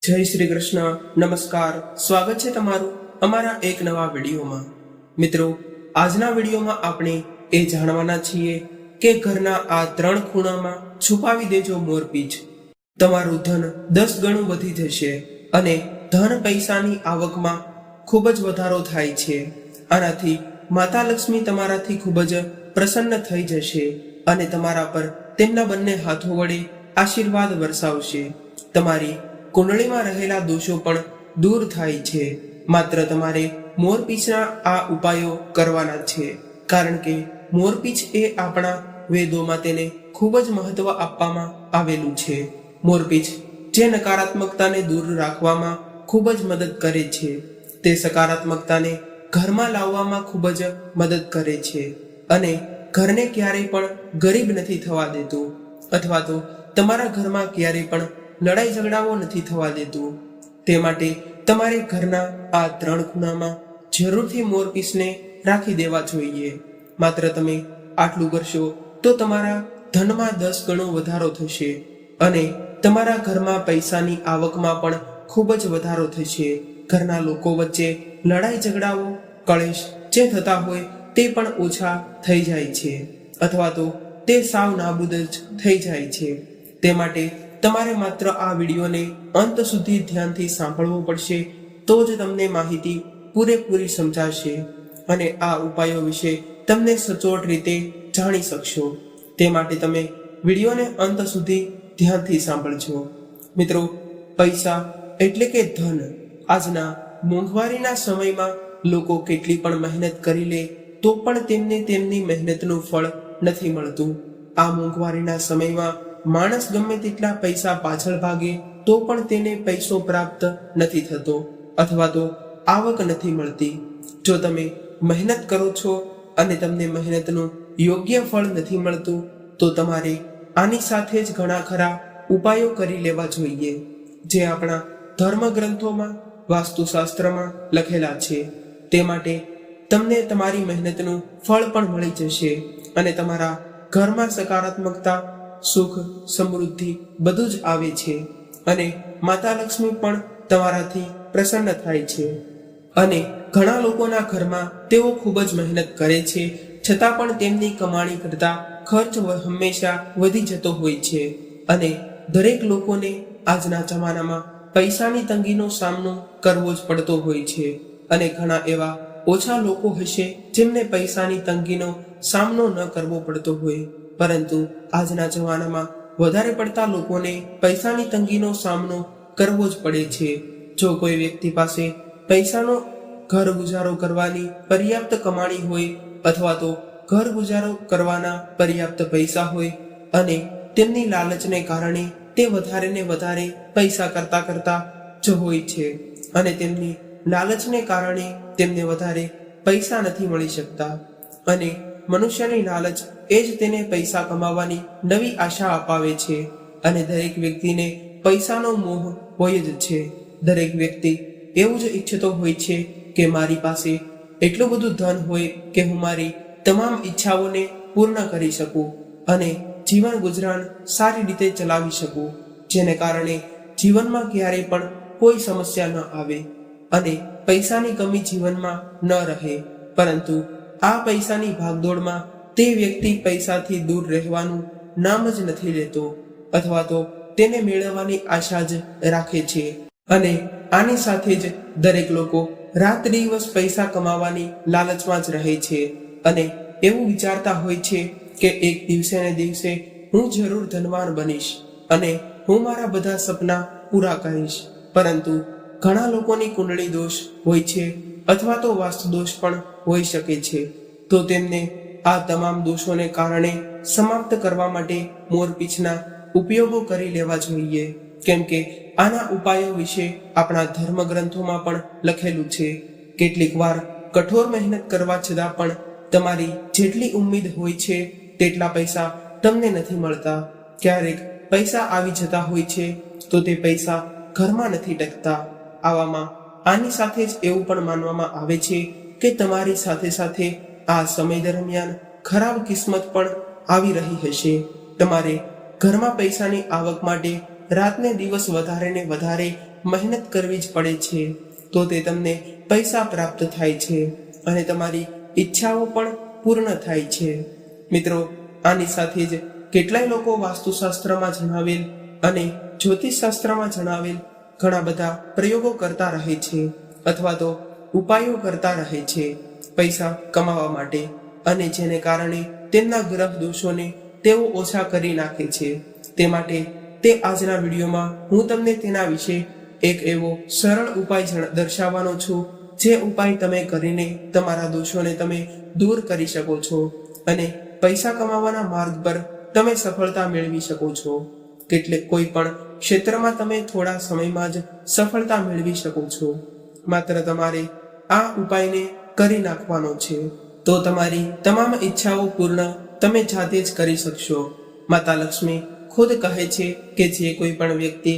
જય શ્રી કૃષ્ણ. નમસ્કાર. સ્વાગત છે તમારું અમારા એક નવા વિડીયોમાં. મિત્રો, આજના વિડીયોમાં આપણે એ જાણવાના છીએ કે ઘરના આ 3 ખૂણામાં છુપાવી દેજો મોરપીંછ. તમારું ધન 10 ગણું વધી જશે અને ધન પૈસાની આવકમાં ખૂબ જ વધારો થાય છે. આનાથી માતા લક્ષ્મી તમારાથી ખૂબ જ પ્રસન્ન થઈ જશે અને તમારા પર તેમના બંને હાથો વડે આશીર્વાદ વરસાવશે. તમારી કુંડળીમાં રહેલા દોષો પણ દૂર થાય છે. માત્ર તમારે મોરપીંછના આ ઉપાયો કરવાના છે, કારણ કે મોરપીંછ એ આપણા વેદોમાં તેને ખૂબ જ મહત્વ આપવામાં આવેલું છે. મોરપીંછ જે નકારાત્મકતાને દૂર રાખવામાં ખૂબ જ મદદ કરે છે, તે સકારાત્મકતાને ઘરમાં લાવવામાં ખૂબ જ મદદ કરે છે અને ઘરને ક્યારેય પણ ગરીબ નથી થવા દેતું, અથવા તો તમારા ઘરમાં ક્યારેય પણ લડાઈ ઝઘડાઓ નથી થવા દેતું. તે માટે તમારે ઘરના આ 3 ખૂણામાં જરૂરથી મોરપીંછને રાખી દેવા જોઈએ. માત્ર તમે આટલું કરશો તો તમારા ધનમાં 10 ગણો વધારો થશે અને તમારા ઘરમાં પૈસાની આવકમાં પણ ખૂબ જ વધારો થશે. ઘરના લોકો વચ્ચે લડાઈ ઝઘડાઓ, કળેશ જે થતા હોય તે પણ ઓછા થઈ જાય છે, અથવા તો તે સાવ નાબૂદ જ થઈ જાય છે. તે માટે તમારે માત્ર આ વિડીયોને અંત સુધી ધ્યાનથી સાંભળવો પડશે, તો જ તમને માહિતી પૂરેપૂરી સમજાશે અને આ ઉપાયો વિશે તમને સચોટ રીતે જાણી શકશો. તે માટે તમે વિડીયોને અંત સુધી ધ્યાનથી સાંભળજો. મિત્રો, પૈસા એટલે કે ધન આજના મોંઘવારીના સમયમાં લોકો કેટલી પણ મહેનત કરી લે તો પણ તેમને તેમની મહેનતનું ફળ નથી મળતું. આ મોંઘવારીના સમયમાં માણસ ગમે તેટલા પૈસા પાછળ ભાગે તો પણ તેને પૈસો પ્રાપ્ત નથી થતો, અથવા તો આવક નથી મળતી. જો તમે મહેનત કરો છો અને તમને મહેનતનું યોગ્ય ફળ નથી મળતું, તો તમારે આની સાથે જ ઘણા ખરા ઉપાયો કરી લેવા જોઈએ, જે આપણા ધર્મ ગ્રંથોમાં, વાસ્તુશાસ્ત્રમાં લખેલા છે. તે માટે તમને તમારી મહેનતનું ફળ પણ મળી જશે અને તમારા ઘરમાં સકારાત્મકતા, સુખ, સમૃદ્ધિ બધું જ આવે છે અને માતા લક્ષ્મી પણ તમારાથી પ્રસન્ન થાય છે. અને ઘણા લોકોના ઘરમાં તેઓ ખૂબ જ મહેનત કરે છે, છતાં પણ તેમની કમાણી કરતા ખર્ચ હંમેશા વધી જતો હોય છે અને દરેક લોકોને આજના જમાનામાં પૈસાની તંગીનો સામનો કરવો જ પડતો હોય છે. અને ઘણા એવા ઓછા લોકો હશે જેમને પૈસાની તંગીનો સામનો ન કરવો પડતો હોય, પરંતુ આજના જમાનામાં વધારે પડતા લોકોને પૈસાની તંગીનો સામનો કરવો જ પડે છે. જો કોઈ વ્યક્તિ પાસે પૈસાનો ઘર ગુજારો કરવાની પર્યાપ્ત કમાણી હોય, અથવા તો ઘર ગુજારો કરવાના પર્યાપ્ત પૈસા હોય અને તેમની લાલચને કારણે તે વધારે ને વધારે પૈસા કરતા જ હોય છે અને તેમની લાલચને કારણે તેમને વધારે પૈસા નથી મળી શકતા, અને મનુષ્યની લાલચ એ જ તેને પૈસા કમાવાની નવી આશા અપાવે છે. અને દરેક વ્યક્તિને પૈસાનો મોહ હોય જ છે. દરેક વ્યક્તિ એવું જ ઈચ્છતો હોય છે કે મારી પાસે એટલું બધું ધન હોય કે હું મારી તમામ ઈચ્છાઓને પૂર્ણ કરી શકું અને જીવન ગુજરાન સારી રીતે ચલાવી શકું, જેને કારણે જીવનમાં ક્યારેય પણ કોઈ સમસ્યા ન આવે અને પૈસાની કમી જીવનમાં ન રહે. પરંતુ આ પૈસાની ભાગદોડમાં તે વ્યક્તિ પૈસાથી દૂર રહેવાનું નામ જ નથી લેતો, અથવા તો તેને મેળવવાની આશા જ રાખે છે. અને આની સાથે જ દરેક લોકો રાત દિવસ પૈસા કમાવાની લાલચમાં જ રહે છે અને એવું વિચારતા હોય છે કે એક દિવસે ને દિવસે હું જરૂર ધનવાન બનીશ અને હું મારા બધા સપના પૂરા કરીશ. પરંતુ ઘણા લોકોની કુંડળી દોષ હોય છે, અથવા તો વાસ્તુ દોષ પણ હોઈ શકે છે. તો તેમને આ તમામ દોષોને કારણે સમાપ્ત કરવા માટે મોરપીંછના ઉપયોગો કરી લેવા જોઈએ, કેમ કે આના ઉપાયો વિશે આપણા ધર્મ ગ્રંથોમાં પણ લખેલું છે. કેટલીક વાર કઠોર મહેનત કરવા છતાં પણ તમારી જેટલી ઉમ્મીદ હોય છે તેટલા પૈસા તમને નથી મળતા. ક્યારેક પૈસા આવી જતા હોય છે તો તે પૈસા ઘરમાં નથી ટકતા. આવામાં આની સાથે જ એવું પણ માનવામાં આવે છે કે તમારી સાથે સાથે આ સમય દરમિયાન ખરાબ કિસ્મત પણ આવી રહી હશે. તમારે ઘરમાં પૈસાની આવક માટે રાતને દિવસ વધારે ને વધારે મહેનત કરવી જ પડે છે, તો તે તમને પૈસા પ્રાપ્ત થાય છે અને તમારી ઈચ્છાઓ પણ પૂર્ણ થાય છે. મિત્રો, આની સાથે જ કેટલાય લોકો વાસ્તુશાસ્ત્રમાં જણાવેલ અને જ્યોતિષશાસ્ત્રમાં જણાવેલ ઘણા બધા પ્રયોગો કરતા રહે છે અથવા તો ઉપાયો કરતા રહે છે પૈસા કમાવા માટે, અને જેને કારણે તેમના ગ્રહ દોષોને તેઓ ઓછા કરી નાખે છે. તે માટે તે આજના વિડીયોમાં હું તમને તેના વિશે એક એવો સરળ ઉપાય દર્શાવવાનો છું, જે ઉપાય તમે કરીને તમારા દોષોને તમે દૂર કરી શકો છો અને પૈસા કમાવાના માર્ગ પર તમે સફળતા મેળવી શકો છો. કોઈ પણ ક્ષેત્રમાં તમે થોડા સમયમાં જ સફળતા મેળવી શકો છો. માત્ર તમારે આ ઉપાયને કરી નાખવાનો છે, તો તમારી તમામ ઈચ્છાઓ પૂર્ણ તમે જાતે જ કરી શકશો. માતા લક્ષ્મી ખુદ કહે છે કે જે કોઈ પણ વ્યક્તિ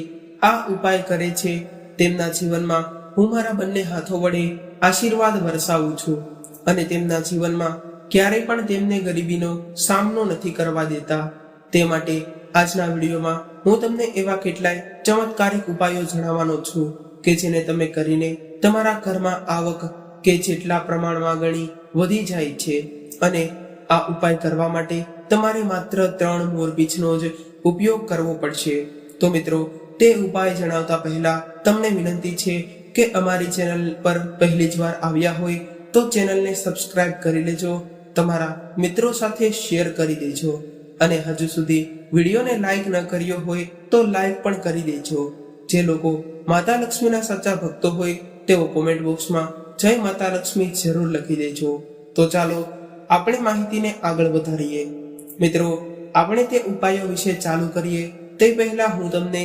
આ ઉપાય કરે છે તેમના જીવનમાં હું મારા બંને હાથો વડે આશીર્વાદ વરસાવું છું અને તેમના જીવનમાં ક્યારેય પણ તેમને ગરીબીનો સામનો નથી કરવા દેતા. તે માટે આજના વિડીયોમાં હું તમને એવા કેટલાય ચમત્કારિક ઉપાયો જણાવવાનો છું કે જેને તમે કરીને તમારા ઘરમાં આવક કે જેટલા પ્રમાણમાં ગણી વધી જાય છે. અને આ ઉપાય કરવા માટે તમારે માત્ર 3 મોરપીંછનો જ ઉપયોગ કરવો પડશે. તો મિત્રો, તે ઉપાય જણાવતા પહેલા તમને વિનંતી છે કે અમારી ચેનલ પર પહેલી જ વાર આવ્યા હોય તો ચેનલને સબસ્ક્રાઇબ કરી લેજો, તમારા મિત્રો સાથે શેર કરી દેજો અને હજુ સુધી વિડીયોને લાઈક ન કર્યો હોય તો લાઈક પણ કરી દેજો. જે લોકો માતા લક્ષ્મીના સાચા ભક્તો હોય તેઓ કોમેન્ટ બોક્સમાં જય માતા લક્ષ્મી જરૂર લખી દેજો. તો ચાલો આપણે માહિતીને આગળ વધારીએ. મિત્રો, આપણે તે ઉપાયો વિશે ચાલુ કરીએ તે પહેલા હું તમને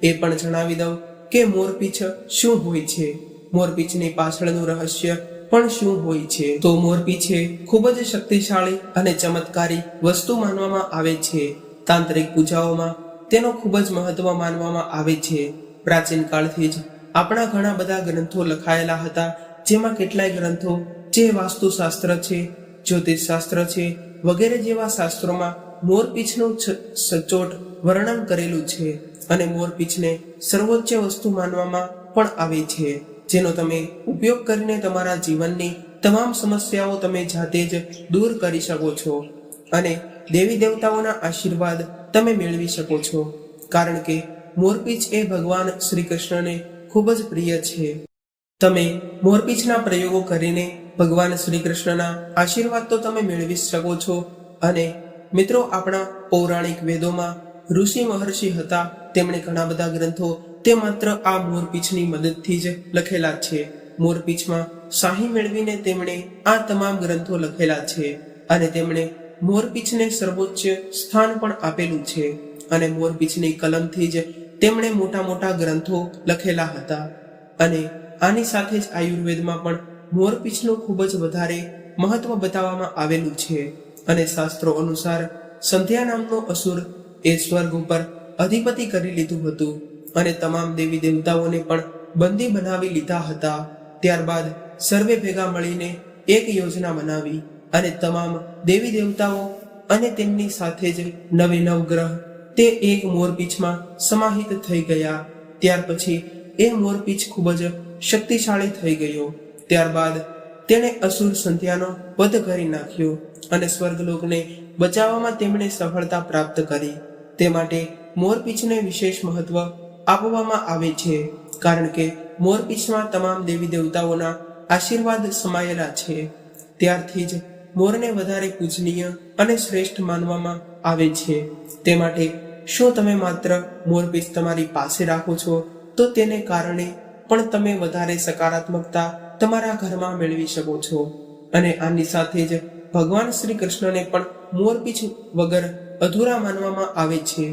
એ પણ જણાવી દઉં કે મોરપીંછ શું હોય છે, મોરપીંછની પાછળનું રહસ્ય પણ શું હોય છે. તો મોરપીંછ ખૂબ જ શક્તિશાળી અને ચમત્કારી વસ્તુ માનવામાં આવે છે. તાંત્રિક પૂજાઓમાં તેનો ખૂબ જ મહત્વ માનવામાં આવે છે. પ્રાચીન કાળથી જ આપણા ઘણા બધા ગ્રંથો લખાયેલા હતા, જેમાં કેટલાય ગ્રંથો જે વાસ્તુશાસ્ત્ર છે, જ્યોતિષશાસ્ત્ર છે વગેરે જેવા શાસ્ત્રોમાં મોરપીંછનું સચોટ વર્ણન કરેલું છે અને મોરપીંછને સર્વોચ્ચ વસ્તુ માનવામાં પણ આવે છે, જેનો તમે ઉપયોગ કરીને તમારા જીવનની તમામ સમસ્યાઓ તમે જાતે જ દૂર કરી શકો છો અને દેવી દેવતાઓના આશીર્વાદ તમે મેળવી શકો છો. કારણ કે મોરપીંછ એ ભગવાન શ્રી કૃષ્ણને ખૂબ જ પ્રિય છે. તમે મોરપીંછના પ્રયોગો કરીને ભગવાન શ્રી કૃષ્ણના આશીર્વાદ તો તમે મેળવી શકો છો. અને મિત્રો, આપણા પૌરાણિક વેદોમાં ઋષિ મહર્ષિ હતા, તેમણે ઘણા બધા ગ્રંથો તે માત્ર આ મોરપીંછની મદદથી જ લખેલા છે. મોરપીંછમાં શાહી મેળવીને તેમણે આ તમામ ગ્રંથો લખેલા છે અને તેમણે મોરપીંછને સર્વોચ્ચ સ્થાન પણ આપેલું છે અને મોરપીંછની કલમથી જ તેમણે મોટા મોટા ગ્રંથો લખેલા હતા. અને આની સાથે જ આયુર્વેદમાં પણ મોરપીંછનું ખૂબ જ વધારે મહત્વ બતાવવામાં આવેલું છે. અને શાસ્ત્રો અનુસાર સંધ્યા નામનો અસુર એ સ્વર્ગ ઉપર અધિપતિ કરી લીધું હતું અને તમામ દેવી દેવતાઓને પણ બંદી બનાવી લીધા હતા. ત્યારબાદ સર્વે ભેગા મળીને એક યોજના બનાવી અને તમામ દેવી દેવતાઓ અને તેમની સાથે જ 9 ગ્રહ તે એક મોરપીંછમાં સમાહિત થઈ ગયા. ત્યાર પછી એ મોરપીંછ ખૂબ જ શક્તિશાળી થઈ ગયો. ત્યારબાદ તેણે અસુર સંધ્યાનો વધ કરી નાખ્યો અને સ્વર્ગલોકને બચાવવામાં તેમણે સફળતા પ્રાપ્ત કરી. તે માટે મોરપીંછને વિશેષ મહત્વ આપવામાં આવે છે, કારણ કે મોરપીંછમાં તમામ દેવી દેવતાઓના આશીર્વાદ સમાયેલા છે. ત્યારથી જ મોરને વધારે પૂજનીય અને શ્રેષ્ઠ માનવામાં આવે છે. તે માટે શું તમે માત્ર મોરપીંછ તમારી પાસે રાખો છો તો તેને કારણે પણ તમે વધારે સકારાત્મકતા તમારા ઘરમાં મેળવી શકો છો. અને આની સાથે જ ભગવાન શ્રી કૃષ્ણને પણ મોરપીંછ વગર અધૂરા માનવામાં આવે છે.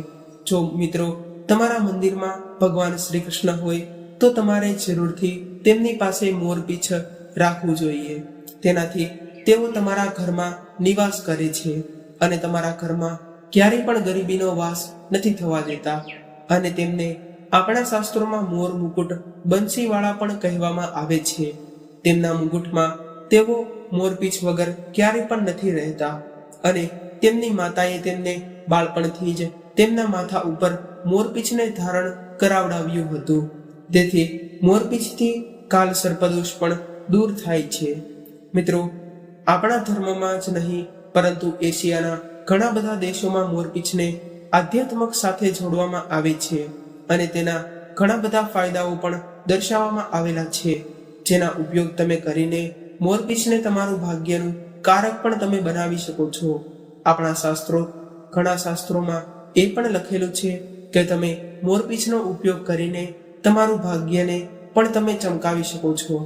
જો મિત્રો તમારા મંદિરમાં ભગવાન શ્રી કૃષ્ણ હોય તો તમારે જરૂરથી તેમની પાસે મોરપીંછ રાખવું જોઈએ. તેનાથી તેઓ તમારા ઘરમાં નિવાસ કરે છે અને તમારા ઘરમાં ક્યારેય પણ ગરીબીનો વાસ નથી થવા દેતા. અને તેમને આપણા શાસ્ત્રોમાં મોર મુકુટ બંસીવાળા પણ કહેવામાં આવે છે. તેમના મુકુટમાં તેઓ મોરપીંછ વગર ક્યારેય પણ નથી રહેતા અને તેમની માતાએ તેમને બાળપણથી જ તેમના માથા ઉપર મોરપીંછને ધારણ કરાવડાવ્યું હતું. તેથી મોરપીંછથી કાલ સર્પદોષ પણ દૂર થાય છે. મિત્રો, આપણા ધર્મમાં જ નહીં પરંતુ એશિયાના ઘણા બધા દેશોમાં મોરપીંછને આધ્યાત્મક સાથે જોડવામાં આવે છે અને તેના ઘણા બધા ફાયદાઓ પણ દર્શાવવામાં આવેલા છે, જેના ઉપયોગ તમે કરીને મોરપીંછને તમારું ભાગ્યનું કારક પણ તમે બનાવી શકો છો. આપણા ઘણા શાસ્ત્રોમાં એ પણ લખેલું છે કે તમે મોરપીંછનો ઉપયોગ કરીને તમારું ભાગ્યને પણ તમે ચમકાવી શકો છો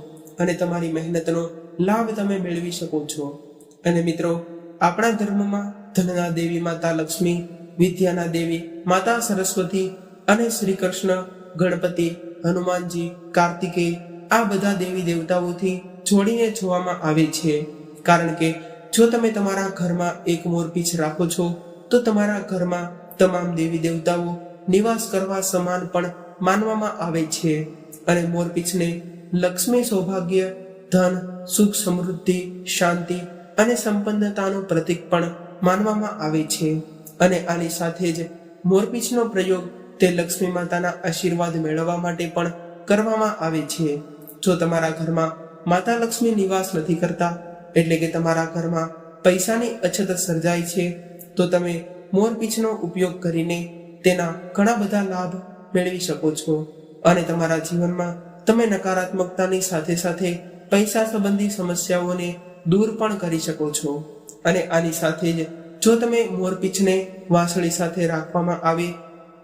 અને તમારી મહેનતનો લાભ તમે મેળવી શકો છો. અને મિત્રો, આપણા ધર્મમાં ધનના દેવી માતા લક્ષ્મી, વિદ્યાના દેવી માતા સરસ્વતી અને શ્રી કૃષ્ણ, ગણપતિ, હનુમાનજી, કાર્તિકેય આ બધા દેવી દેવતાઓથી જોડીને જોવામાં આવે છે. કારણ કે જો તમે તમારા ઘરમાં એક મોરપીંછ રાખો છો તો તમારા ઘરમાં તમામ દેવી દેવતાઓ નિવાસ કરવા સમાન પણ માનવામાં આવે છે. અને મોરપીંછને લક્ષ્મી, સૌભાગ્ય, ધન, સુખ, સમૃદ્ધિ, શાંતિ અને સંપન્નતાનું પ્રતીક પણ માનવામાં આવે છે. અને આની સાથે જ મોરપીંછનો પ્રયોગ તે લક્ષ્મી માતાના આશીર્વાદ મેળવવા માટે પણ કરવામાં આવે છે. જો તમારા ઘરમાં માતા લક્ષ્મી નિવાસ નથી કરતા, એટલે કે તમારા ઘરમાં પૈસાની અછત સર્જાય છે, તો તમે મોરપીંછનો ઉપયોગ કરીને તેના ઘણા બધા લાભ મેળવી શકો છો અને તમારા જીવનમાં તમે નકારાત્મકતાની સાથે સાથે પૈસા સંબંધી સમસ્યાઓને દૂર પણ કરી શકો છો. અને આની સાથે જ જો તમે મોરપીંછને વાંસળી સાથે રાખવામાં આવે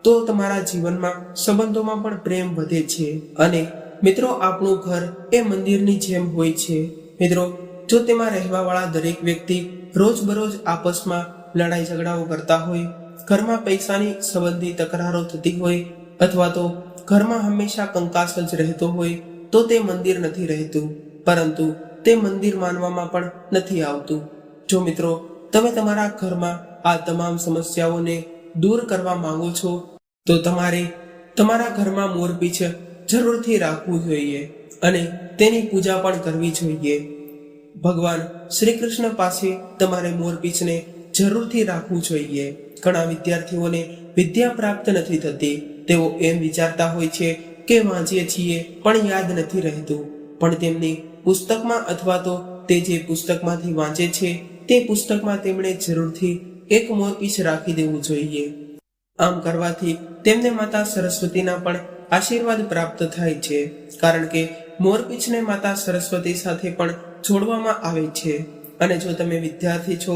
તો તમારા જીવનમાં સંબંધોમાં પણ પ્રેમ વધે છે. અને મિત્રો, આપણું ઘર એ મંદિરની જેમ હોય છે. મિત્રો, જો તેમાં રહેવાવાળા દરેક વ્યક્તિ રોજબરોજ આપસમાં લડાઈ ઝઘડાઓ કરતા હોય, ઘરમાં પૈસાની સંબંધી તકરારો થતી હોય અથવા તો ઘરમાં હંમેશા કંકાસ જ રહેતો હોય તો તે મંદિર નથી રહેતું, પરંતુ તે મંદિર માનવામાં પણ નથી આવતું. જો મિત્રો, તમે તમારા ઘરમાં આ તમામ સમસ્યાઓને દૂર કરવા માંગો છો તો તમારે તમારા ઘરમાં મોરપીંછ જરૂરથી રાખવું જોઈએ અને તેની પૂજા પણ કરવી જોઈએ. ભગવાન શ્રી કૃષ્ણ પાસે તમારે મોરપીંછને જરૂરથી રાખવું જોઈએ. ઘણા વિદ્યાર્થીઓને વિદ્યા પ્રાપ્ત નથી થતી. તેઓ એમ વિચારતા હોય છે કે વાંચીએ છીએ પણ યાદ નથી રહેતું, પણ તેમની પુસ્તકમાં અથવા તો તે જે પુસ્તકમાંથી વાંચે છે તે પુસ્તકમાં તેમણે જરૂરથી એક મોરપીંછ રાખી દેવું જોઈએ. આમ કરવાથી તેમને માતા સરસ્વતીના પણ આશીર્વાદ પ્રાપ્ત થાય છે, કારણ કે મોરપીંછને માતા સરસ્વતી સાથે પણ જોડવામાં આવે છે. અને જો તમે વિદ્યાર્થી છો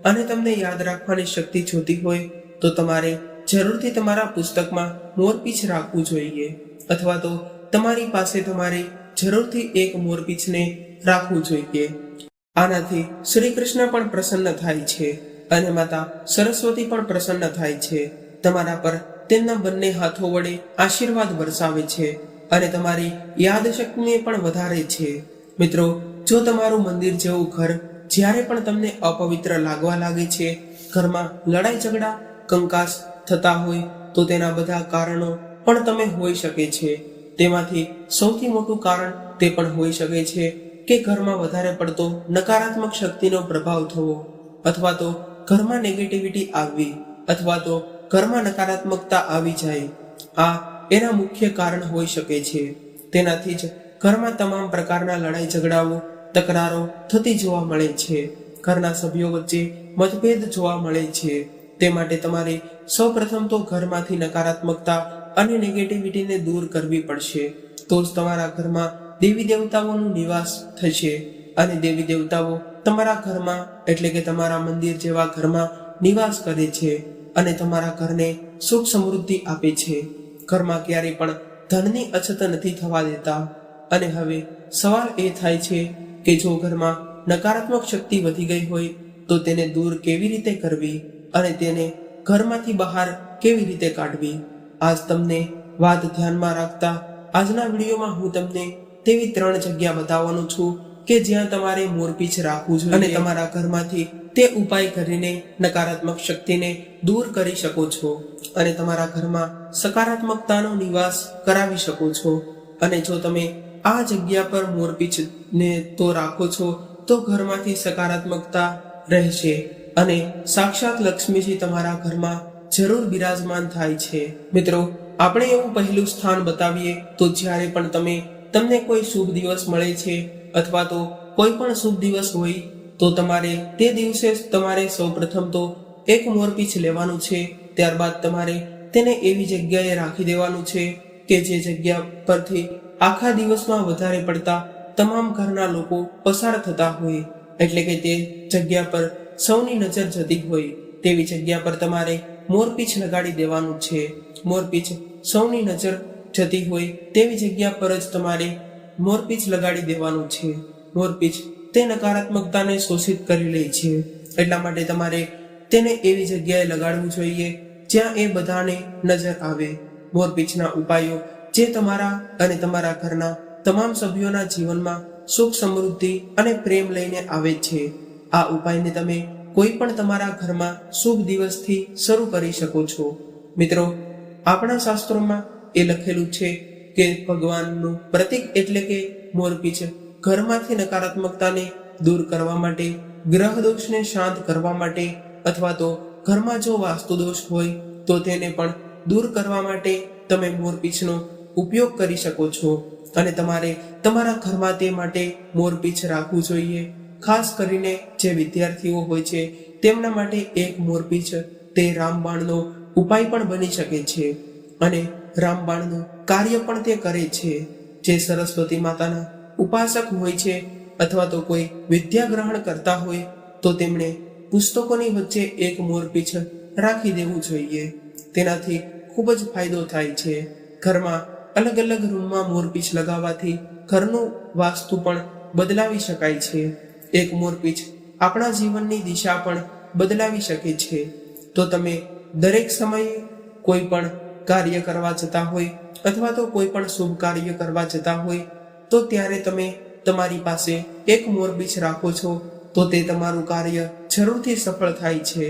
અને તમને યાદ રાખવાની શક્તિ જોતી હોય તો તમારે જરૂરથી તમારા પુસ્તકમાં મોરપીંછ રાખવું જોઈએ, અથવા તો તમારી પાસે તમારે જરૂરથી એક મોરપીંછને રાખવું જોઈએ. આનાથી શ્રી કૃષ્ણ પણ પ્રસન્ન થાય છે અને માતા સરસ્વતી પણ પ્રસન્ન થાય છે. તમારા પર તેમના બંને હાથો વડે આશીર્વાદ વરસાવે છે અને તમારી યાદશક્તિને પણ વધારે છે. મિત્રો, જો તમારું મંદિર જેવું ઘર જ્યારે પણ તમને અપવિત્ર લાગવા લાગે છે, ઘરમાં લડાઈ ઝઘડા, કંકાસ થતા હોય તો તેના બધા કારણો પણ તમે હોઈ શકે છે. તેમાંથી સૌથી મોટું કારણ તે પણ હોઈ શકે છે કે ઘરમાં વધારે પડતો નકારાત્મક શક્તિનો પ્રભાવ થવો, અથવા તો ઘરમાં નેગેટિવિટી આવવી, અથવા તો ઘરમાં નકારાત્મકતા આવી જાય. આ એના મુખ્ય કારણ હોઈ શકે છે. તેનાથી જ ઘરમાં તમામ પ્રકારના લડાઈ ઝઘડાઓ, તકરારો થતી જોવા મળે છે. ઘરના સભ્યો વચ્ચે મતભેદ જોવા મળે છે. તે માટે તમારે સૌપ્રથમ તો ઘરમાંથી નકારાત્મકતા અને નેગેટિવિટીને દૂર કરવી પડશે. તો જ તમારા ઘરમાં દેવી દેવતાઓનું નિવાસ થશે અને દેવી દેવતાઓ તમારા ઘરમાં એટલે કે તમારા મંદિર જેવા ઘરમાં નિવાસ કરે છે અને તમારા ઘરને સુખ સમૃદ્ધિ આપે છે. ઘરમાં ક્યારેય પણ ધનની અછત નથી થવા દેતા. અને હવે સવાલ એ થાય છે કે જો ઘરમાં નકારાત્મક શક્તિ વધી ગઈ હોય તો તેને દૂર કેવી રીતે કરવી અને તેને ઘરમાંથી બહાર કેવી રીતે કાઢવી. આજ તમને વાત ધ્યાનમાં રાખતા આજના વિડીયોમાં હું તમને તેવી 3 જગ્યા બતાવવાનો છું કે જ્યાં તમારે મોરપીંછ રાખવું જોઈએ અને તમારા ઘરમાંથી તે ઉપાય કરીને નકારાત્મક શક્તિને દૂર કરી શકો છો અને તમારા ઘરમાં સકારાત્મકતાનો નિવાસ કરાવી શકો છો. અને જો તમે આ જગ્યા પર મોરપીંછને તો રાખો છો તો ઘરમાંથી સકારાત્મકતા રહેશે અને સાક્ષાત લક્ષ્મીજી તમારા ઘરમાં જરૂર બિરાજમાન થાય છે. મિત્રો, આપણે એવું પહેલું સ્થાન બતાવીએ તો જ્યારે પણ તમને કોઈ શુભ દિવસ મળે છે અથવા તો કોઈ પણ શુભ દિવસ હોય તો તમારે તે દિવસે તમારે સૌપ્રથમ તો એક મોરપીંછ લેવાનું છે. ત્યારબાદ તમારે તેને એવી જગ્યાએ રાખી દેવાનું છે કે જે જગ્યા પરથી આખા દિવસમાં વધારે પડતા તમામ ઘરના લોકો પસાર થતા હોય, એટલે કે તે જગ્યા પર સૌની નજર જતી હોય તેવી જગ્યા પર તમારે મોરપીંછ લગાડી દેવાનું છે. મોરપીંછ સૌની નજર જતી હોય તેવી જગ્યા પર જ તમારે મોરપીંછ લગાડી દેવાનું છે. મોરપીંછ તે નકારાત્મકતાને શોષિત કરી લે છે, એટલા માટે તમારે તેને એવી જગ્યાએ લગાડવું જોઈએ જ્યાં એ બધાને નજર આવે. મોરપીંછના ઉપાયો જે તમારા અને તમારા ઘરના તમામ સભ્યોના જીવનમાં સુખ, સમૃદ્ધિ અને પ્રેમ લઈને આવે છે. આ ઉપાયને તમે કોઈ પણ તમારા ઘરમાં શુભ દિવસથી શરૂ કરી શકો છો. મિત્રો, આપણા શાસ્ત્રોમાં એ લખેલું છે કે ભગવાનનું પ્રતીક એટલે કે મોરપીંછ ઘરમાંથી નકારાત્મકતાને દૂર કરવા માટે, ગ્રહ દોષને શાંત કરવા માટે અથવા તો ઘરમાં જો વાસ્તુ દોષ હોય તો તેને પણ દૂર કરવા માટે તમે મોરપીંછનો ઉપયોગ કરી શકો છો. અને તમારે તમારા ઘરમાં તે માટે મોરપીંછ રાખવું જોઈએ. ખાસ કરીને જે વિદ્યાર્થીઓ હોય છે તેમના માટે એક મોરપીંછ તે રામબાણનો ઉપાય પણ બની શકે છે અને રામબાણનું કાર્ય પણ તે કરે છે. જે સરસ્વતી માતાના ઉપાસક હોય છે અથવા તો કોઈ વિદ્યા ગ્રહણ કરતા હોય તો તેમણે પુસ્તકોની વચ્ચે એક મોરપીંછ રાખી દેવું જોઈએ. તેનાથી ખૂબ જ ફાયદો થાય છે. ઘરમાં અલગ અલગ રૂમમાં મોરપીંછ લગાવવાથી ઘરનું વાસ્તુ પણ બદલાવી શકાય છે. એક મોરપીંછ આપણા જીવનની દિશા પણ બદલાવી શકે છે. તો તમે દરેક સમયે કોઈ પણ કાર્ય કરવા જતા હોય અથવા તો કોઈ પણ શુભ કાર્ય કરવા જતા હોય તો ત્યારે તમે તમારી પાસે એક મોરપીંછ રાખો છો તો તે તમારું કાર્ય જરૂરથી સફળ થાય છે.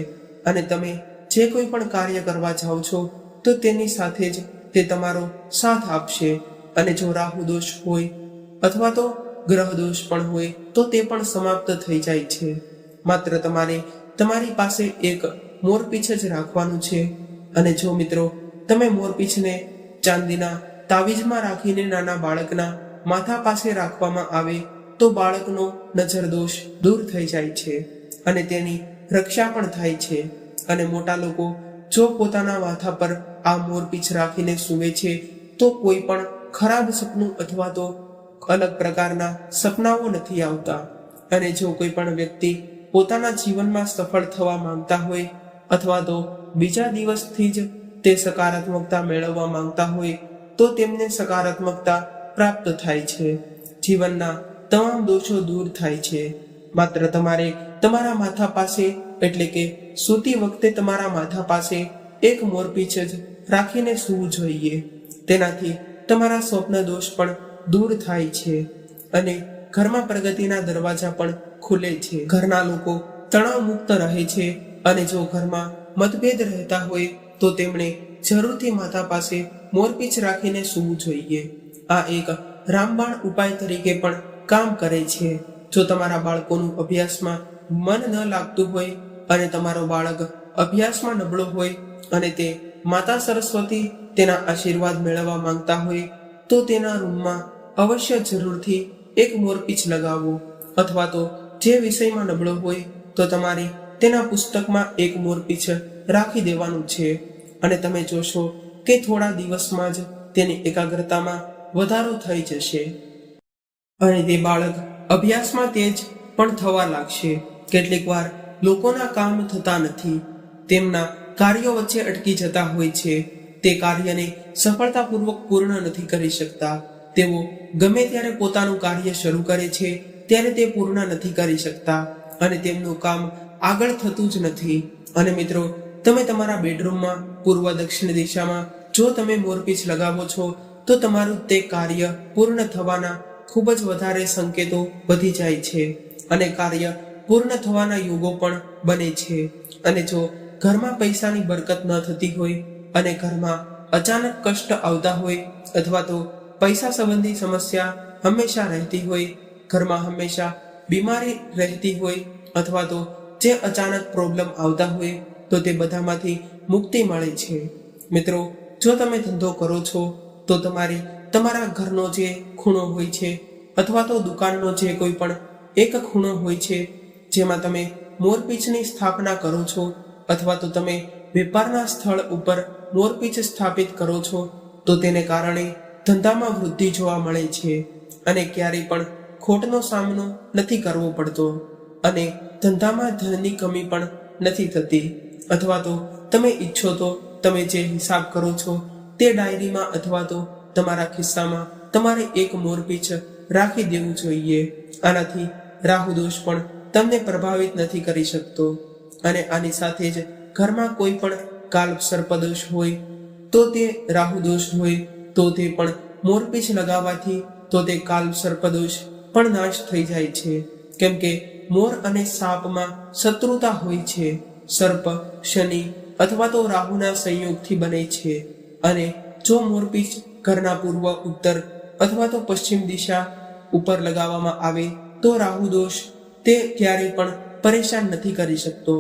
અને તમે જે કોઈ પણ કાર્ય કરવા જાઓ છો તો તેની સાથે જ તે તમારો સાથ આપશે. અને જો રાહુ દોષ હોય અથવા તો ગ્રહ દોષ પણ હોય તો તે પણ સમાપ્ત થઈ જાય છે. માત્ર તમારે તમારી પાસે એક મોરપીંછ જ રાખવાનું છે. અને જો મિત્રો તમે મોરપીંછને ચાંદીના તાવીજમાં રાખીને નાના બાળકના માથા પાસે રાખવામાં આવે તો બાળકનો નજર દોષ દૂર થઈ જાય છે અને તેની રક્ષા પણ થાય છે. અને મોટા લોકો જો પોતાના માથા પર આ મોરપીંછ રાખીને સૂવે છે તો કોઈ પણ ખરાબ સપનું અથવા તો અલગ પ્રકારના સપનાઓ નથી આવતા. અને જો કોઈ પણ વ્યક્તિ પોતાના જીવનમાં સફળ થવા માંગતા હોય અથવા તો બીજા દિવસથી જ તે સકારાત્મકતા મેળવવા માંગતા હોય તો તેમને સકારાત્મકતા પ્રાપ્ત થાય છે. જીવનના તમામ દોષો દૂર થાય છે. માત્ર તમારે તમારા માથા પાસે એટલે કે સૂતી વખતે તમારા માથા પાસે એક મોરપીંછ જ રાખીને સૂવું જોઈએ. તેનાથી તમારા સ્વપ્ન દોષ પણ દૂર થાય છે અને ઘરમાં પ્રગતિના દરવાજા પણ ખુલે છે. ઘરના લોકો તણાવ મુક્ત રહે છે. અને જો ઘરમાં મતભેદ રહેતા હોય તો તેમણે જરૂરથી માતા પાસે મોરપીંછ રાખીને સૂવું જોઈએ. આ એક રામબાણ ઉપાય તરીકે પણ કામ કરે છે. જો તમારા બાળકોનું અભ્યાસમાં મન ન લાગતું હોય અને તમારો બાળક અભ્યાસમાં નબળો હોય અને તે માતા સરસ્વતી તેના આશીર્વાદ મેળવવા માંગતા હોય તો તેના રૂમમાં અવશ્ય જરૂરથી એક મોરપીંછ લગાવો. અથવા તો જે વિષયમાં નબળો હોય તો તમારે તેના પુસ્તકમાં એક મોરપીંછ રાખી દેવાનું છે. અને તમે જોશો કે થોડા દિવસમાં જ તેની એકાગ્રતામાં વધારો થઈ જશે અને તે બાળક અભ્યાસમાં તેજ પણ થવા લાગશે. કેટલીક વાર લોકોના કામ થતા નથી, તેમના કાર્યો વચ્ચે અટકી જતા હોય છે. તે કાર્યને સફળતાપૂર્વક પૂર્ણ નથી કરી શકતા. તેઓ ગમે ત્યારે પોતાનું કાર્ય શરૂ કરે છે ત્યારે તે પૂર્ણ નથી કરી શકતા અને તેમનું કામ આગળ થતું જ નથી. અને મિત્રો, તમે તમારા બેડરૂમમાં પૂર્વ દક્ષિણ દિશામાં જો તમે મોરપીંછ લગાવો છો તો તમારું તે કાર્ય પૂર્ણ થવાના ખૂબ જ વધારે સંકેતો વધી જાય છે અને કાર્ય પૂર્ણ થવાના યોગો પણ બને છે. અને જો ઘરમાં પૈસાની બરકત ન થતી હોય અને ઘરમાં અચાનક કષ્ટ આવતા હોય અથવા તો પૈસા સંબંધી સમસ્યા હંમેશા રહેતી હોય, ઘરમાં હંમેશા બીમારી રહેતી હોય અથવા તો જે અચાનક પ્રોબ્લેમ આવતા હોય તો તે બધામાંથી મુક્તિ મળે છે. મિત્રો, જો તમે ધંધો કરો છો તો તમારા ઘરનો જે ખૂણો હોય છે અથવા તો દુકાનનો જે કોઈ પણ એક ખૂણો હોય છે જેમાં તમે મોરપીંછની સ્થાપના કરો છો અથવા તો તમે વેપારના સ્થળ ઉપર મોરપીંછ સ્થાપિત કરો છો તો તેને કારણે ધંધામાં વૃદ્ધિ જોવા મળે છે અને ક્યારેય પણ ખોટનો સામનો નથી કરવો પડતો અને ધંધામાં ધનની કમી પણ નથી થતી. અથવા તો તમે ઈચ્છો તો તમે જે હિસાબ કરો છો તે ડાયરીમાં અથવા તો તમારા ખિસ્સામાં તમારે એક મોરપીંછ રાખી દેવું જોઈએ. આનાથી રાહુ દોષ પણ તમને પ્રભાવિત નથી કરી શકતો. અને આની સાથે જ ઘરમાં કોઈ પણ કાલ્પ સર્પદોષ હોય તો તે રાહુ દોષ હોય તો તે પણ મોરપીંછ લગાવવાથી તો તે કાલ્પ સર્પદોષ પણ નાશ થઈ જાય છે. કેમ કે મોર અને સાપમાં શત્રુતા હોય છે. સર્પ શનિ અથવા તો રાહુના સંયોગથી બને છે અને જો મોરપીંછ ઘરના પૂર્વ, ઉત્તર અથવા તો પશ્ચિમ દિશા ઉપર લગાવવામાં આવે તો રાહુ દોષ તે ક્યારેય પણ પરેશાન નથી કરી શકતો.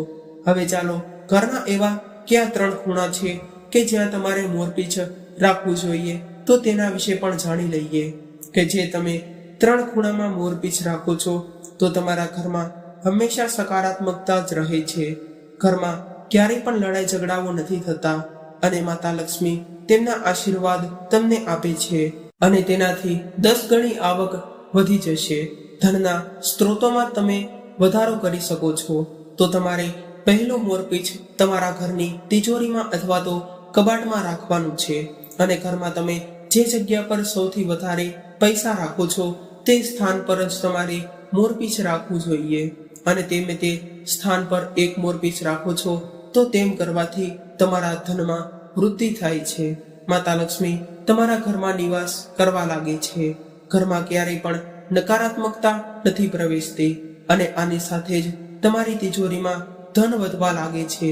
હવે ચાલો ઘરના એવા કયા 3 ખૂણા છે કે જ્યાં તમારે મોરપીંછ રાખવું જોઈએ તો તેના વિશે પણ જાણી લઈએ કે જે તમે 3 ખૂણામાં મોરપીંછ રાખો છો તો તમારા ઘરમાં હંમેશા સકારાત્મકતા જ રહે છે. ઘરમાં ક્યારેય પણ લડાઈ ઝઘડાઓ નથી થતા અને માતા લક્ષ્મી તેમના આશીર્વાદ તમને આપે છે અને તેનાથી 10 ગણી આવક વધી જશે. ધનના સ્ત્રોતોમાં તમે વધારો કરી શકો છો. તો તમારે પહેલો મોરપીંછ તમારા ઘરની તિજોરીમાં અથવા તો કબાટમાં રાખવાનું છે અને ઘરમાં તમે જે જગ્યા પર સૌથી વધારે પૈસા રાખો છો તે સ્થાન પર જ તમારે મોરપીંછ રાખવું જોઈએ. અને તમે તે સ્થાન પર એક મોરપીંછ રાખો છો તો તેમ કરવાથી તમારા ધનમાં વૃદ્ધિ થાય છે. માતા લક્ષ્મી તમારા ઘરમાં નિવાસ કરવા લાગે છે. ઘરમાં ક્યારેય પણ નકારાત્મકતા નથી પ્રવેશતી અને આની સાથે જ તમારી તિજોરીમાં ધન વધવા લાગે છે.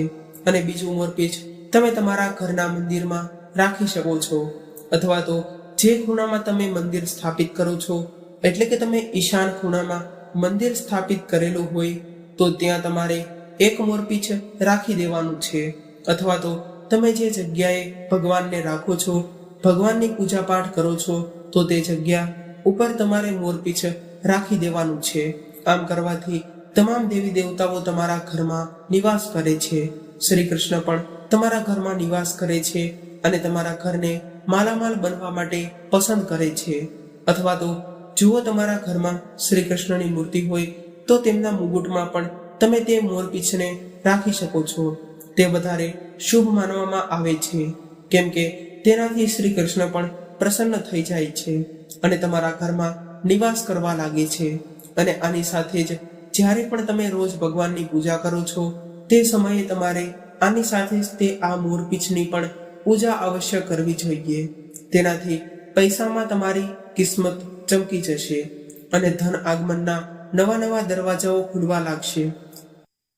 અને બીજું મોરપીંછ તમે તમારા ઘરના મંદિરમાં રાખી શકો છો અથવા તો જે ખૂણામાં તમે મંદિર સ્થાપિત કરો છો એટલે કે તમે ઈશાન ખૂણામાં મંદિર સ્થાપિત કરેલું હોય તો ત્યાં તમારે એક મોરપીંછ રાખી દેવાનું છે. અથવા તો તમે જે જગ્યાએ ભગવાનને રાખો છો, ભગવાનની પૂજા પાઠ કરો છો તો તે જગ્યા ઉપર તમારે મોરપીંછ રાખી દેવાનું છે. આમ કરવાથી તમામ દેવી દેવતાઓ તમારા ઘરમાં નિવાસ કરે છે. શ્રી કૃષ્ણ પણ તમારા ઘરમાં નિવાસ કરે છે અને તમારા ઘરને માલામાલ બનવા માટે પસંદ કરે છે. અથવા તો જુઓ તમારા ઘરમાં શ્રી કૃષ્ણની મૂર્તિ હોય તો તેમના મુગુટમાં પણ તમે તે મોરપીંછને રાખી શકો છો. તે વધારે શુભ માનવામાં આવે છે કેમ કે તેનાથી શ્રી કૃષ્ણ પણ પ્રસન્ન થઈ જાય છે અને તમારા ઘરમાં નિવાસ કરવા લાગે છે. અને આની સાથે જ જ્યારે પણ તમે રોજ ભગવાનની પૂજા કરો છો તે સમયે તમારે આની સાથે જ તે આ મોરપીંછની પણ પૂજા અવશ્ય કરવી જોઈએ. તેનાથી પૈસામાં તમારી કિસ્મત ચમકી જશે અને ધન આગમનના નવા નવા દરવાજાઓ ખુલવા લાગશે.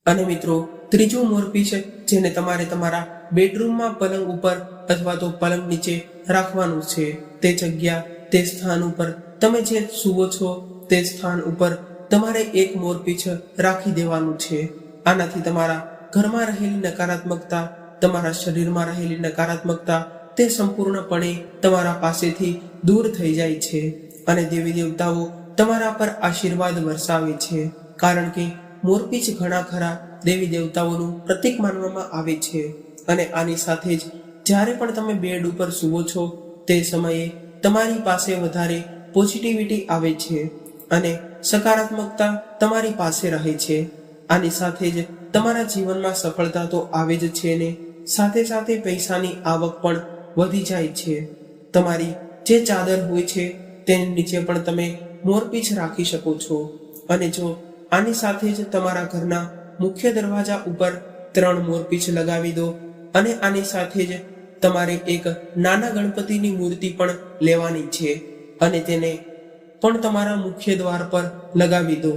અને મિત્રો, ત્રીજું મોરપીંછ જેને તમારે તમારા બેડરૂમમાં પલંગ ઉપર અથવા તો પલંગ નીચે રાખવાનું છે. તે જગ્યા, તે સ્થાન ઉપર તમે જે સૂવો છો તે સ્થાન ઉપર તમારે એક મોરપીંછ રાખી દેવાનું છે. આનાથી તમારા ઘરમાં રહેલી નકારાત્મકતા, તમારા શરીરમાં રહેલી નકારાત્મકતા તે સંપૂર્ણપણે તમારા પાસેથી દૂર થઈ જાય છે અને દેવી દેવતાઓ તમારા પર આશીર્વાદ વરસાવે છે. કારણ કે મોરપીંછ ઘણા ખરા દેવી દેવતાઓનું પ્રતીક માનવામાં આવે છે. અને આની સાથે જ જ્યારે પણ તમે બેડ ઉપર સૂવો છો તે સમયે તમારી પાસે વધારે પોઝિટિવિટી આવે છે અને સકારાત્મકતા તમારી પાસે રહે છે. આની સાથે જ તમારા જીવનમાં સફળતા તો આવે જ છે ને સાથે સાથે પૈસાની આવક પણ વધી જાય છે. તમારી જે ચાદર હોય છે તેની નીચે પણ તમે મોરપીંછ રાખી શકો છો. અને જો આની સાથે જ તમારા ઘરના મુખ્ય દરવાજા ઉપર 3 મોરપીંછ લગાવી દો અને આની સાથે જ તમારે એક નાના ગણપતિની મૂર્તિ પણ લેવાની છે અને તેને પણ તમારા મુખ્ય દ્વાર પર લગાવી દો.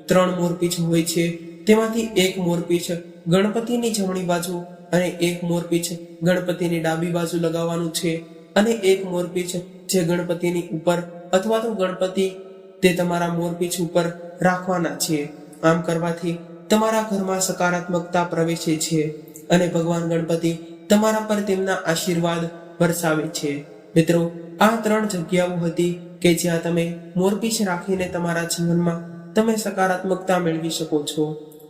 3 મોરપીંછ હોય છે તેમાંથી એક મોરપીંછ ગણપતિની જમણી બાજુ અને એક મોરપીંછ ગણપતિની ડાબી બાજુ લગાવવાનું છે અને એક મોરપીંછ જે ગણપતિની ઉપર અથવા તો ગણપતિ તે તમારા મોરપીંછ ઉપર રાખવાના છે. આમ કરવાથી તમારા ઘરમાં સકારાત્મકતા પ્રવેશે છે અને ભગવાન ગણપતિ તમારા પર તેમના આશીર્વાદ વરસાવે છે. મિત્રો, આ 3 જગ્યાઓ હતી કે જ્યાં તમે મોરપીંછ રાખીને તમારા જીવનમાં તમે સકારાત્મકતા મેળવી શકો છો.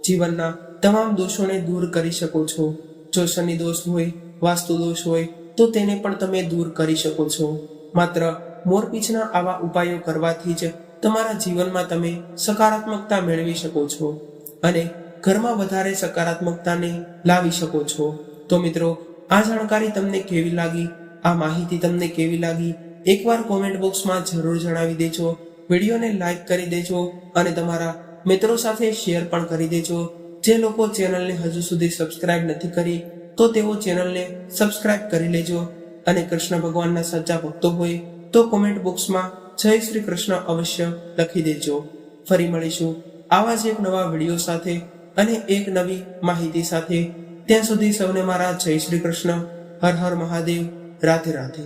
જીવનના તમામ દોષોને દૂર કરી શકો છો. જો શનિ દોષ હોય, વાસ્તુ દોષ હોય તો તેને પણ તમે દૂર કરી શકો છો. માત્ર મોરપીંછના આવા ઉપાયો કરવાથી જ તમારા જીવનમાં તમે સકારાત્મકતા મેળવી શકો છો અને ઘરમાં વધારે સકારાત્મકતાને લાવી શકો છો. તો મિત્રો, આ જાણકારી તમને કેવી લાગી, આ માહિતી તમને કેવી લાગી, એકવાર કોમેન્ટ બોક્સમાં જરૂર જણાવી દેજો. વિડીયોને લાઈક કરી દેજો અને તમારા મિત્રો સાથે શેર પણ કરી દેજો. જે લોકો ચેનલને હજુ સુધી સબસ્ક્રાઇબ નથી કરી તો તેઓ ચેનલને સબસ્ક્રાઇબ કરી લેજો અને કૃષ્ણ ભગવાનના સાચા ભક્તો હોય તો કોમેન્ટ બોક્સમાં જય શ્રી કૃષ્ણ અવશ્ય લખી દેજો. ફરી મળીશું આવા જ એક નવા વિડીયો સાથે અને એક નવી માહિતી સાથે. ત્યાં સુધી સૌને મારા જય શ્રી કૃષ્ણ. હર હર મહાદેવ. રાધે રાધે.